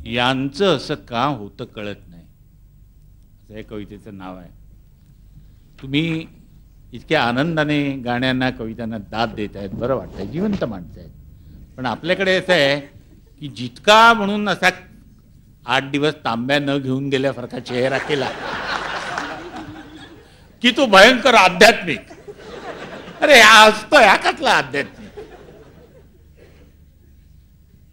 यांचं असं का होतं कळत नाही, असं या कवितेचं नाव आहे. तुम्ही इतक्या आनंदाने गाण्यांना कवितांना दाद देत आहेत, बरं वाटतंय, जिवंत माणसं आहेत. पण आपल्याकडे असं आहे की जितका म्हणून असा 8 दिवस तांब्या न घेऊन गेल्यासारखा चेहरा केला की तो भयंकर आध्यात्मिक. अरे असतो या कसला आध्यात्मिक.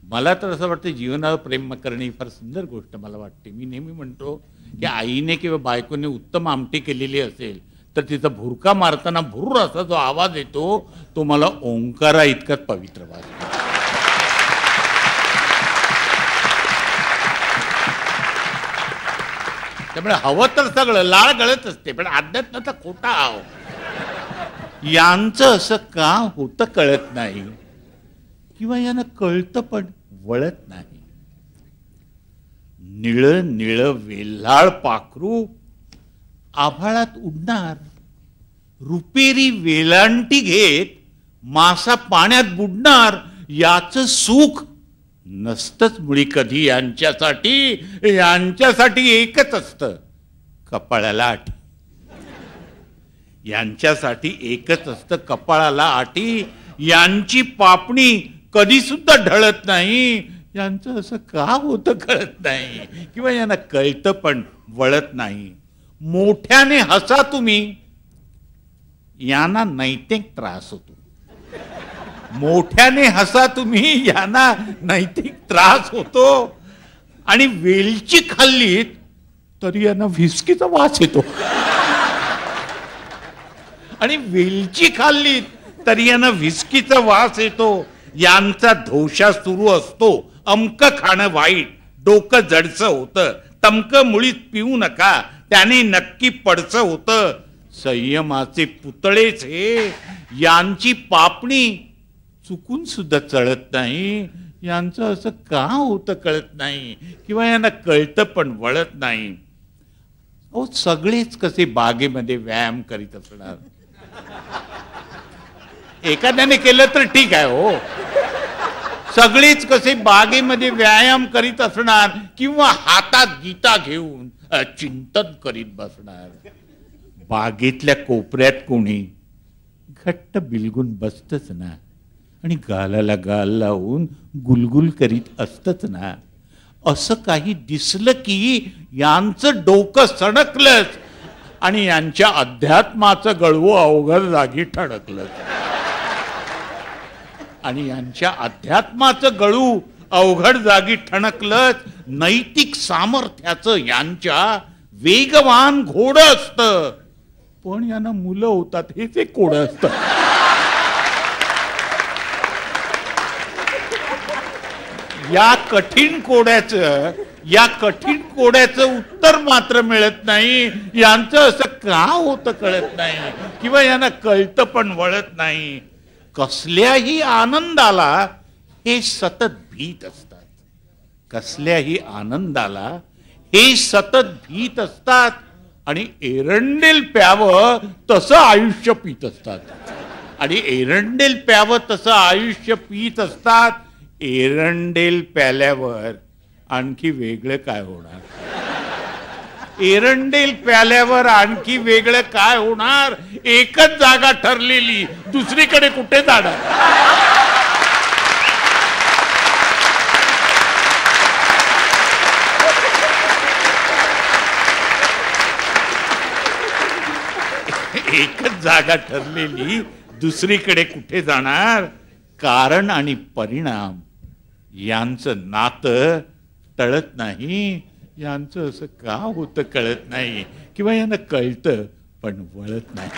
मला तर असं वाटतं जीवनावर प्रेम करणे ही फार सुंदर गोष्ट मला वाटते. मी नेहमी म्हणतो की आईने किंवा बायकोने उत्तम आमटी केलेली असेल तर तिचा भुरका मारताना भुर्र असा जो आवाज येतो तो मला ओंकारा इतकाच पवित्र वाटतो. त्यामुळे हवं तर सगळं लाळ गळत असते, पण अध्यात्माचा खोटा आव. यांचं असं का होतं कळत नाही, किंवा यांना कळतं पण वळत नाही. निळ निळ वेल्हाळ पाखरू आभाळात उडणार, रुपेरी वेलांटी घेत मासा पाण्यात बुडणार. याचं सुख नसतंच मुळी कधी यांच्यासाठी. यांच्यासाठी एकच असतं, कपाळाला आठी. यांच्यासाठी एकच असतं, कपाळाला आठी. यांची पापणी कधी सुद्धा ढळत नाही. यांचं असं का होतं कळत नाही, किंवा यांना कळतं पण वळत नाही. मोठ्याने हसा तुम्ही, यांना नैतिक त्रास होतो. मोठ्याने हसा तुम्ही, यांना नैतिक त्रास होतो. आणि वेलची खाल्लीत तरी यांना व्हिस्कीचा वास येतो. आणि वेलची खाल्लीत तरी यांना व्हिस्कीचा वास येतो. यांचा धोशा सुरू असतो, अमक खाणं वाईट, डोकं जडचं होतं, तमकं मुळीत पिऊ नका, त्याने नक्की पडचं होतं. संयमाचे पुतळेच हे. यांची पापणी चुकून सुद्धा चढत नाही. यांचं असं का होतं कळत नाही, किंवा यांना कळतं पण वळत नाही. अहो सगळेच कसे बागेमध्ये व्यायाम करीत असणार. एखाद्याने केलं तर ठीक आहे हो. सगळेच कसे बागेमध्ये व्यायाम करीत असणार, किंवा हातात गीता घेऊन चिंतन करीत बसणार. बागेतल्या कोपऱ्यात कोणी घट्ट बिलगून बसतच ना, आणि गालाला गाल लावून गुलगुल करीत असतच ना. असं काही दिसलं की यांचं डोकं सणकलंच, आणि यांच्या अध्यात्माचं गळवं अवघड जागी ठणकलं. आणि यांच्या अध्यात्माचं गळू अवघड जागी ठणकलंच. नैतिक सामर्थ्याचं यांच्या वेगवान घोडं असतं, पण यांना मुलं होतात हेच एक कोडं असतं. या कठीण कोड्याचं उत्तर मात्र मिळत नाही. यांचं असं का होतं कळत नाही, किंवा यांना कळतं पण वळत नाही. कसल्याही आनंदाला हे सतत भीत असतात. कसल्याही आनंदाला हे सतत भीत असतात. आणि एरंडेल प्यावं तसं आयुष्य पीत असतात. आणि एरंडेल प्यावं तसं आयुष्य पीत असतात. एरंडेल प्याल्यावर आणखी वेगळं काय होणार. एरंडेल प्याल्यावर आणखी वेगळं काय होणार. एकच जागा ठरलेली, दुसरीकडे कुठे जाणार. एकच जागा ठरलेली, दुसरीकडे कुठे जाणार. कारण आणि परिणाम यांचं नातं टळत नाही. यांचं असं का होतं कळत नाही, किंवा यांना कळतं पण वळत नाही.